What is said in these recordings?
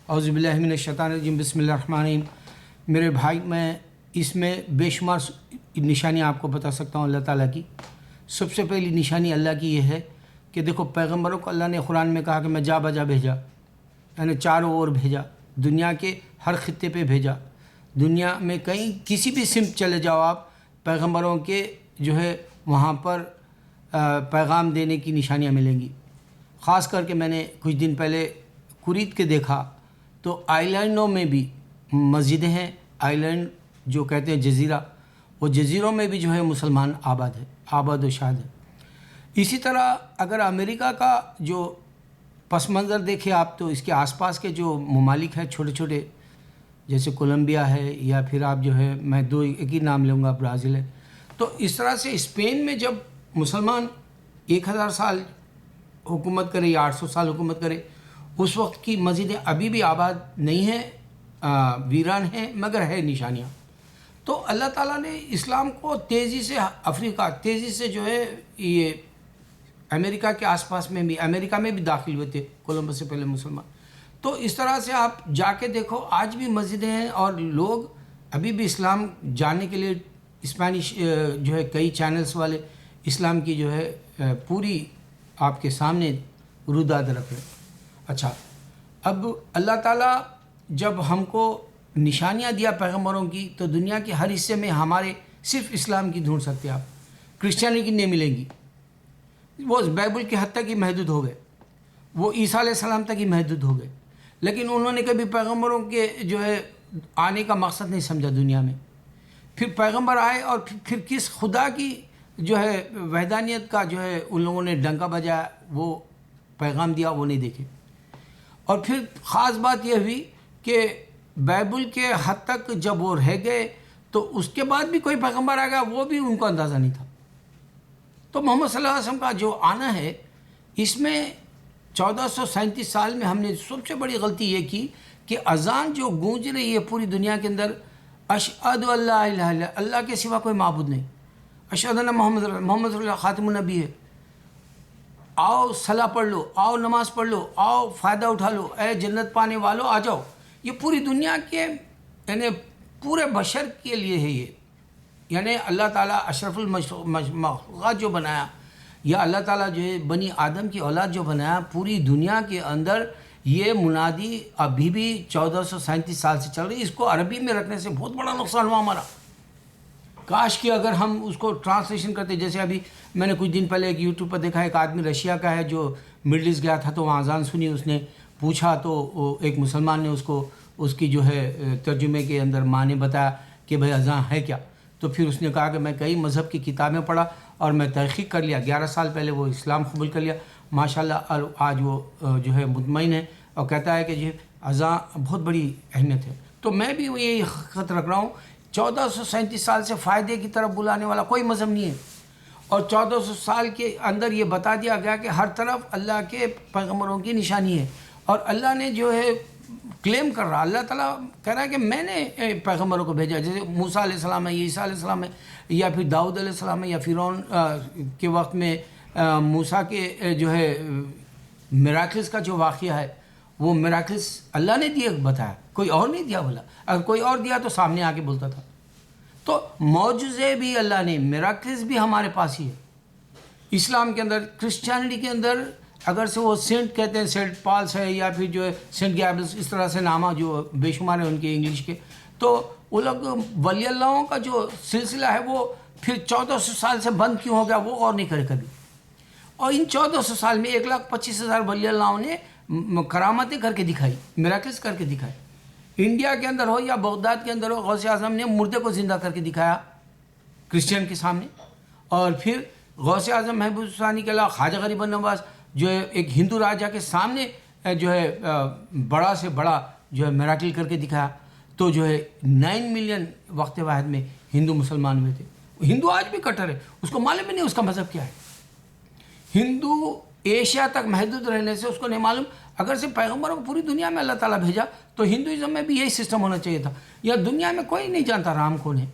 اعوذ باللہ من الشیطان الرجیم، بسم اللہ الرحمن الرحیم۔ میرے بھائی، میں اس میں بے شمار نشانیاں آپ کو بتا سکتا ہوں اللہ تعالیٰ کی۔ سب سے پہلی نشانی اللہ کی یہ ہے کہ دیکھو، پیغمبروں کو اللہ نے قرآن میں کہا کہ میں جا بجا بھیجا، یعنی چاروں اور بھیجا، دنیا کے ہر خطے پہ بھیجا۔ دنیا میں کہیں کسی بھی سمت چلے جاؤ آپ، پیغمبروں کے جو ہے وہاں پر پیغام دینے کی نشانیاں ملیں گی۔ خاص کر کے میں نے کچھ دن پہلے کویت کے دیکھا تو آئی لینڈوں میں بھی مسجدیں ہیں، آئی لینڈ جو کہتے ہیں جزیرہ، وہ جزیروں میں بھی جو ہے مسلمان آباد و شاد ہے۔ اسی طرح اگر امریکہ کا جو پس منظر دیکھیں آپ، تو اس کے آس پاس کے جو ممالک ہیں چھوٹے چھوٹے، جیسے کولمبیا ہے، یا پھر آپ جو ہے میں ایک ہی نام لوں گا، برازیل ہے۔ تو اس طرح سے اسپین میں جب مسلمان 1000 سال حکومت کرے یا 800 سال حکومت کرے، اس وقت کی مسجدیں ابھی بھی آباد نہیں ہیں، ویران ہیں، مگر ہے نشانیاں۔ تو اللہ تعالیٰ نے اسلام کو تیزی سے افریقہ، تیزی سے جو ہے یہ امریکہ کے آس پاس میں بھی، امریکہ میں بھی داخل ہوئے تھے کولمبس سے پہلے مسلمان۔ تو اس طرح سے آپ جا کے دیکھو، آج بھی مسجدیں ہیں اور لوگ ابھی بھی اسلام جاننے کے لیے اسپینش جو ہے کئی چینلز والے اسلام کی جو ہے پوری آپ کے سامنے روداد رکھ رہے ہیں۔ اچھا، اب اللہ تعالیٰ جب ہم کو نشانیاں دیا پیغمبروں کی، تو دنیا کے ہر حصے میں ہمارے صرف اسلام کی ڈھونڈ سکتے آپ، کرسچینی کی نہیں ملیں گی۔ وہ بائبل کے حد تک ہی محدود ہو گئے، وہ عیسیٰ علیہ السلام تک ہی محدود ہو گئے، لیکن انہوں نے کبھی پیغمبروں کے جو ہے آنے کا مقصد نہیں سمجھا دنیا میں۔ پھر پیغمبر آئے اور پھر کس خدا کی جو ہے وحدانیت کا جو ہے ان لوگوں نے ڈنکا بجایا، وہ پیغام دیا، وہ نہیں دیکھے۔ اور پھر خاص بات یہ ہوئی کہ بائبل کے حد تک جب وہ رہ گئے، تو اس کے بعد بھی کوئی پیغمبر آ گیا، وہ بھی ان کو اندازہ نہیں تھا۔ تو محمد صلی اللہ علیہ وسلم کا جو آنا ہے، اس میں 1437 سال میں ہم نے سب سے بڑی غلطی یہ کی کہ اذان جو گونج رہی ہے پوری دنیا کے اندر، اشہد ان لا الہ الا اللہ کے سوا کوئی معبود نہیں، اشہد ان محمد رسول اللہ خاتم النبی ہے، آؤ صلاح پڑھ لو، آؤ نماز پڑھ لو، آؤ فائدہ اٹھا لو، اے جنت پانے والو آ جاؤ۔ یہ پوری دنیا کے یعنی پورے بشر کے لیے ہے یہ، یعنی اللہ تعالیٰ اشرف المخلوقات جو بنایا، یا اللہ تعالیٰ جو ہے بنی آدم کی اولاد جو بنایا، پوری دنیا کے اندر یہ منادی ابھی بھی 1437 سال سے چل رہی۔ اس کو عربی میں رکھنے سے بہت بڑا نقصان ہوا ہمارا۔ کاش کہ اگر ہم اس کو ٹرانسلیشن کرتے، جیسے ابھی میں نے کچھ دن پہلے ایک یوٹیوب پر دیکھا، ایک آدمی رشیا کا ہے جو مڈل ایسٹ گیا تھا، تو وہاں اذان سنی، اس نے پوچھا تو ایک مسلمان نے اس کو اس کی جو ہے ترجمے کے اندر معنی بتایا کہ بھائی اذان ہے کیا۔ تو پھر اس نے کہا کہ میں کئی مذہب کی کتابیں پڑھا اور میں تحقیق کر لیا، 11 سال پہلے وہ اسلام قبول کر لیا ماشاءاللہ، اور آج وہ جو ہے مطمئن ہے اور کہتا ہے کہ یہ اذان بہت بڑی اہمیت ہے۔ تو میں بھی یہی خط رکھ رہا ہوں، 1437 سال سے فائدے کی طرف بلانے والا کوئی مذہب نہیں ہے، اور 1400 سال کے اندر یہ بتا دیا گیا کہ ہر طرف اللہ کے پیغمبروں کی نشانی ہے، اور اللہ نے جو ہے کلیم کر رہا، اللہ تعالیٰ کہہ رہا ہے کہ میں نے پیغمبروں کو بھیجا، جیسے موسیٰ علیہ السلام ہے، یا عیسیٰ علیہ السلام ہے، یا پھر داؤد علیہ السلام ہے، یا فرعون کے وقت میں موسیٰ کے جو ہے میراکلز کا جو واقعہ ہے، وہ میراکلز اللہ نے دیے بتایا، کوئی اور نہیں دیا بولا۔ اگر کوئی اور دیا تو سامنے آ کے بولتا تھا۔ تو معجزے بھی اللہ نے، میراکلز بھی ہمارے پاس ہی ہے۔ اسلام کے اندر، کرسچینٹی کے اندر اگر سے وہ سینٹ کہتے ہیں، سینٹ پالس ہے، یا پھر جو ہے سینٹ گیبریل، اس طرح سے نامہ جو بے شمار ہیں ان کے انگلش کے، تو وہ لوگ ولی اللہوں کا جو سلسلہ ہے وہ پھر 1400 سال سے بند کیوں ہو گیا، وہ اور نہیں کرے کبھی۔ اور ان 1400 سال میں 1,25,000 ولی اللہوں نے کرامتیں کر کے دکھائی، میراکلز کر کے دکھائی۔ انڈیا کے اندر ہو یا بغداد کے اندر ہو، غوث اعظم نے مردے کو زندہ کر کے دکھایا کرسچین کے سامنے۔ اور پھر غوث اعظم محبوب ثانی کے علاوہ خواجہ غریب نواز جو ہے ایک ہندو راجا کے سامنے جو ہے بڑا سے بڑا جو ہے میراکل کر کے دکھایا، تو جو ہے 9 ملین وقت واحد میں ہندو مسلمان ہوئے تھے۔ ہندو آج بھی کٹر ہے، اس کو معلوم ہی نہیں اس کا مذہب کیا ہے۔ ہندو ایشیا تک محدود رہنے سے اس کو نہیں معلوم، اگر سے پیغمبروں کو پوری دنیا میں اللہ تعالیٰ بھیجا تو ہندوازم میں بھی یہی سسٹم ہونا چاہیے تھا۔ یا دنیا میں کوئی نہیں جانتا رام کون ہے،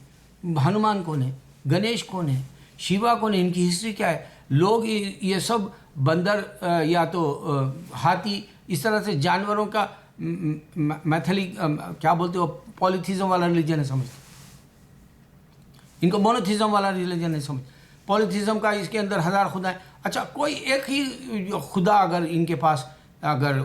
ہنومان کون ہے، گنیش کون ہے، شیوا کون ہے، ان کی ہسٹری کیا ہے۔ لوگ یہ سب بندر یا تو ہاتھی، اس طرح سے جانوروں کا میتھلی کیا بولتے ہو پولیتھیزم والا ریلیجن ہے سمجھتے، ان کو مونوتھیزم والا ریلیجن ہے سمجھ، پولیتھیزم کا اس کے اندر ہزار خدا ہیں. اچھا کوئی ایک ہی خدا اگر ان کے پاس اگر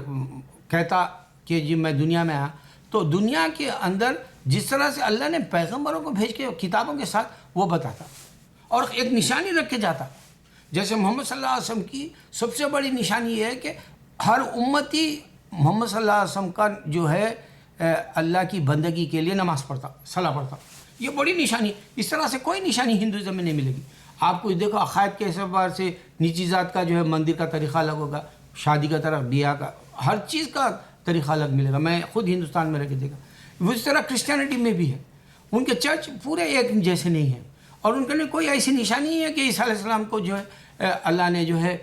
کہتا کہ جی میں دنیا میں آیا، تو دنیا کے اندر جس طرح سے اللہ نے پیغمبروں کو بھیج کے کتابوں کے ساتھ وہ بتاتا اور ایک نشانی رکھ کے جاتا. جیسے محمد صلی اللہ علیہ وسلم کی سب سے بڑی نشانی یہ ہے کہ ہر امتی محمد صلی اللہ علیہ وسلم کا جو ہے اللہ کی بندگی کے لیے نماز پڑھتا، صلاح پڑھتا. یہ بڑی نشانی، اس طرح سے کوئی نشانی ہندوازم میں نہیں ملے گی. آپ کو دیکھو عقائد کے اعتبار سے نیچی ذات کا جو ہے مندر کا طریقہ الگ ہوگا، شادی کا طرح، بیاہ کا، ہر چیز کا طریقہ الگ ملے گا. میں خود ہندوستان میں رہ کے دیکھا. اس طرح کرسچینٹی میں بھی ہے، ان کے چرچ پورے ایک جیسے نہیں ہیں، اور ان کے لیے کوئی ایسی نشانی نہیں ہے کہ عیسیٰ علیہ السلام کو جو ہے اللہ نے جو ہے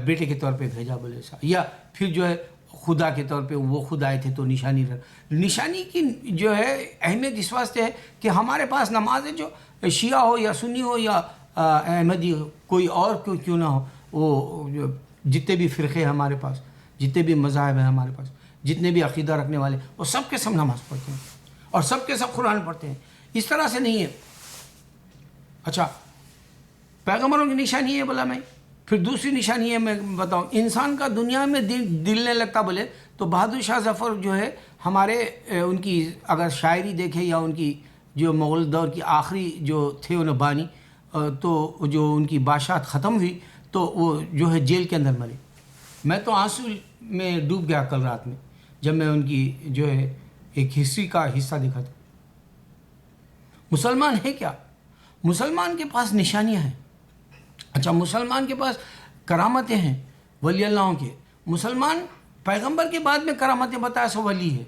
بیٹے کے طور پہ بھیجا بولے ایسا، یا پھر جو ہے خدا کے طور پہ وہ خود آئے تھے تو نشانی نشانی کی جو ہے اہمیت اس واسطے ہے کہ ہمارے پاس نماز ہے، جو شیعہ ہو یا سنی ہو یا احمدی ہو، کوئی اور کیوں نہ ہو، وہ جو جتنے بھی فرقے ہیں ہمارے پاس، جتنے بھی مذاہب ہیں ہمارے پاس، جتنے بھی عقیدہ رکھنے والے، وہ سب کے سب نماز پڑھتے ہیں اور سب کے سب قرآن پڑھتے ہیں. اس طرح سے نہیں ہے. اچھا پیغمبروں کی نشانی ہے بولا میں. پھر دوسری نشانی ہے میں بتاؤں، انسان کا دنیا میں دل نہیں لگتا بولے تو بہادر شاہ ظفر جو ہے ہمارے ان کی اگر شاعری دیکھے یا ان کی جو مغل دور کی آخری جو تھے انہیں بانی، تو جو ان کی بادشاہت ختم ہوئی تو وہ جو ہے جیل کے اندر مرے. میں تو آنسو میں ڈوب گیا کل رات میں جب میں ان کی جو ہے ایک ہسٹری کا حصہ دیکھا تھا. مسلمان ہے کیا؟ مسلمان کے پاس نشانیاں ہیں. اچھا مسلمان کے پاس کرامتیں ہیں ولی اللہ کے. مسلمان پیغمبر کے بعد میں کرامتیں بتایا سو ولی ہے.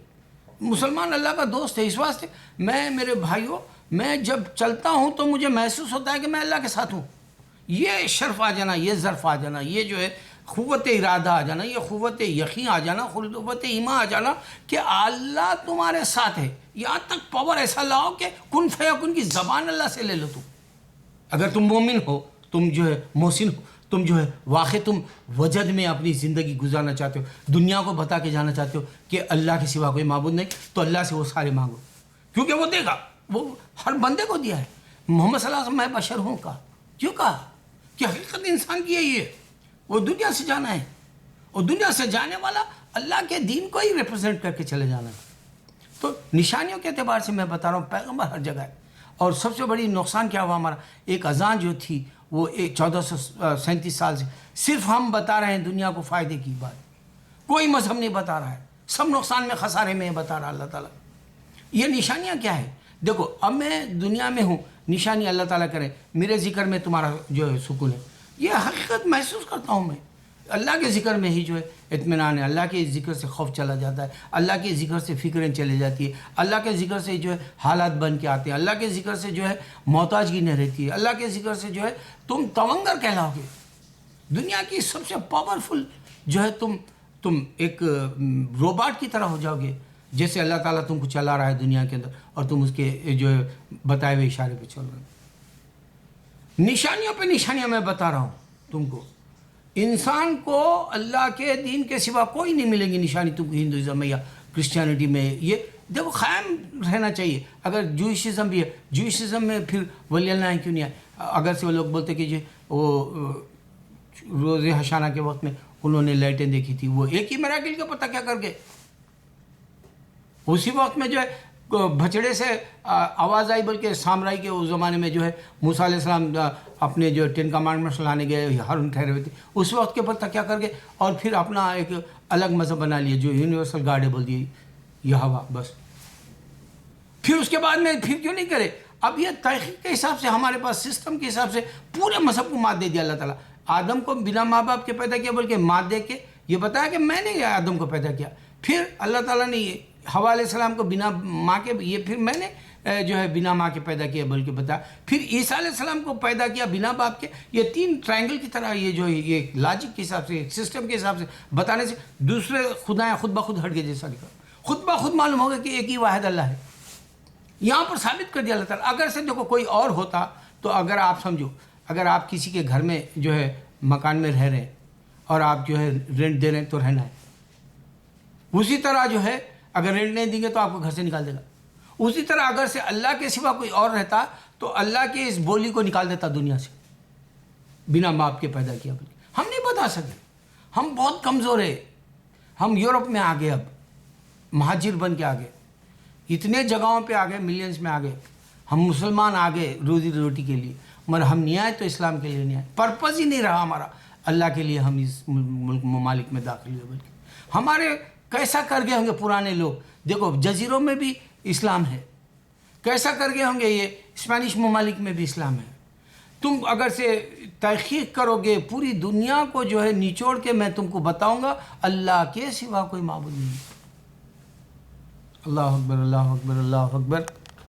مسلمان اللہ کا دوست ہے. اس واسطے میں میرے بھائیوں، میں جب چلتا ہوں تو مجھے محسوس ہوتا ہے کہ میں اللہ کے ساتھ ہوں. یہ شرف آ جانا، یہ ظرف آ جانا، یہ جو ہے قوت ارادہ آ جانا، یہ قوت یقین آ جانا، قوت ایمان آ جانا کہ اللہ تمہارے ساتھ ہے. یہاں تک پاور ایسا لاؤ کہ کن فیکن کی زبان اللہ سے لے لو. تم اگر تم مومن ہو، تم جو ہے محسن ہو، تم جو ہے واقعی تم وجد میں اپنی زندگی گزارنا چاہتے ہو، دنیا کو بتا کے جانا چاہتے ہو کہ اللہ کے سوا کوئی معبود نہیں، تو اللہ سے وہ سارے مانگو، کیونکہ وہ دے گا. وہ ہر بندے کو دیا ہے. محمد صلی اللہ علیہ وسلم میں بشر ہوں کہا، کیوں کہا کہ حقیقت انسان کی یہی ہے، وہ دنیا سے جانا ہے، اور دنیا سے جانے والا اللہ کے دین کو ہی ریپرزینٹ کر کے چلے جانا ہے. تو نشانیوں کے اعتبار سے میں بتا رہا ہوں پیغمبر ہر جگہ ہے. اور سب سے بڑی نقصان کیا ہوا ہمارا، ایک اذان جو تھی وہ 1437 سال سے صرف ہم بتا رہے ہیں دنیا کو فائدے کی بات، کوئی مذہب نہیں بتا رہا ہے، سب نقصان میں خسارے میں بتا رہا اللہ تعالیٰ. یہ نشانیاں کیا ہے؟ دیکھو اب میں دنیا میں ہوں، نشانی اللہ تعالیٰ کرے میرے ذکر میں تمہارا جو ہے سکون ہے. یہ حقیقت محسوس کرتا ہوں میں. اللہ کے ذکر میں ہی جو ہے اطمینان ہے، اللہ کے ذکر سے خوف چلا جاتا ہے، اللہ کے ذکر سے فکریں چلی جاتی ہے، اللہ کے ذکر سے جو ہے حالات بن کے آتے ہیں، اللہ کے ذکر سے جو ہے محتاجگی نہیں رہتی ہے، اللہ کے ذکر سے جو ہے تم تونگر کہلاؤ گے. دنیا کی سب سے پاورفل جو ہے تم ایک روباٹ کی طرح ہو جاؤ گے، جیسے اللہ تعالیٰ تم کو چلا رہا ہے دنیا کے اندر اور تم اس کے جو ہے بتائے ہوئے اشارے پہ چل رہے ہو. نشانیوں پہ نشانیاں میں بتا رہا ہوں تم کو. انسان کو اللہ کے دین کے سوا کوئی نہیں ملے گی نشانی تم کو ہندوازم میں یا کرسچینٹی میں. یہ دیکھو قائم رہنا چاہیے. اگر جوئشزم بھی ہے، جوئشزم میں پھر ولی اللہ کیوں نہیں ہے؟ اگر سے وہ لوگ بولتے کہ جو وہ روز حشانہ کے وقت میں انہوں نے لائٹیں دیکھی تھی، وہ ایک ہی میراکل کا پتہ کیا کر گئے. اسی وقت میں جو ہے بھچڑے سے آواز آئی، بلکہ سامرائی کے اس زمانے میں جو ہے موسیٰ علیہ السلام اپنے جو 10 کمانڈمنٹس لانے گئے، ہارون ٹھہرے ہوئے تھے، اس وقت کے پتہ کیا کر گئے اور پھر اپنا ایک الگ مذہب بنا لیے جو یونیورسل گاڈ ہے بول دیے یہوہ بس. پھر اس کے بعد میں پھر کیوں نہیں کرے؟ اب یہ تحقیق کے حساب سے ہمارے پاس سسٹم کے حساب سے پورے مذہب کو مات دے دیا اللہ تعالیٰ. آدم کو بنا ماں باپ کے پیدا کیا، بلکہ مات دے کے یہ بتایا کہ میں نے آدم کو پیدا کیا. پھر اللہ تعالیٰ نے یہ حوا علیہ السلام کو بنا ماں کے، یہ پھر میں نے جو ہے بنا ماں کے پیدا کیا بلکہ بتایا. پھر عیسیٰ علیہ السلام کو پیدا کیا بنا باپ کے. یہ 3 ٹرائنگل کی طرح یہ جو ہے یہ لاجک کے حساب سے، سسٹم کے حساب سے بتانے سے دوسرے خدائیں خود بخود ہٹ گئے جیسا لکھا. خود بخود معلوم ہوگا کہ ایک ہی واحد اللہ ہے. یہاں پر ثابت کر دیا اللہ تعالیٰ. اگر سے دیکھو کوئی اور ہوتا تو اگر آپ سمجھو، اگر آپ کسی کے گھر میں جو ہے مکان میں رہ رہے ہیں اور آپ جو ہے رینٹ دے رہے ہیں تو رہنا ہے، اسی طرح جو ہے اگر رینٹ نہیں دیں گے تو آپ کو گھر سے نکال دے گا. اسی طرح اگر سے اللہ کے سوا کوئی اور رہتا تو اللہ کے اس بولی کو نکال دیتا دنیا سے، بنا باپ کے پیدا کیا. ہم نہیں بتا سکے، ہم بہت کمزور ہیں. ہم یورپ میں آگے، اب مہاجر بن کے آگے، اتنے جگہوں پہ آگے، ملینز میں آگے. ہم مسلمان آگے روزی روٹی کے لیے، مگر ہم نہیں آئے تو اسلام کے لیے نہیں آئے. پرپز ہی نہیں رہا ہمارا اللہ کے لیے ہم اس ممالک میں داخل ہوئے. بلکہ ہمارے کیسا کر گئے ہوں گے پرانے لوگ. دیکھو جزیروں میں بھی اسلام ہے، کیسا کر گئے ہوں گے یہ اسپینش ممالک میں بھی اسلام ہے. تم اگر سے تحقیق کرو گے پوری دنیا کو جو ہے نچوڑ کے میں تم کو بتاؤں گا اللہ کے سوا کوئی معبود نہیں. اللہ اکبر، اللہ اکبر، اللہ اکبر.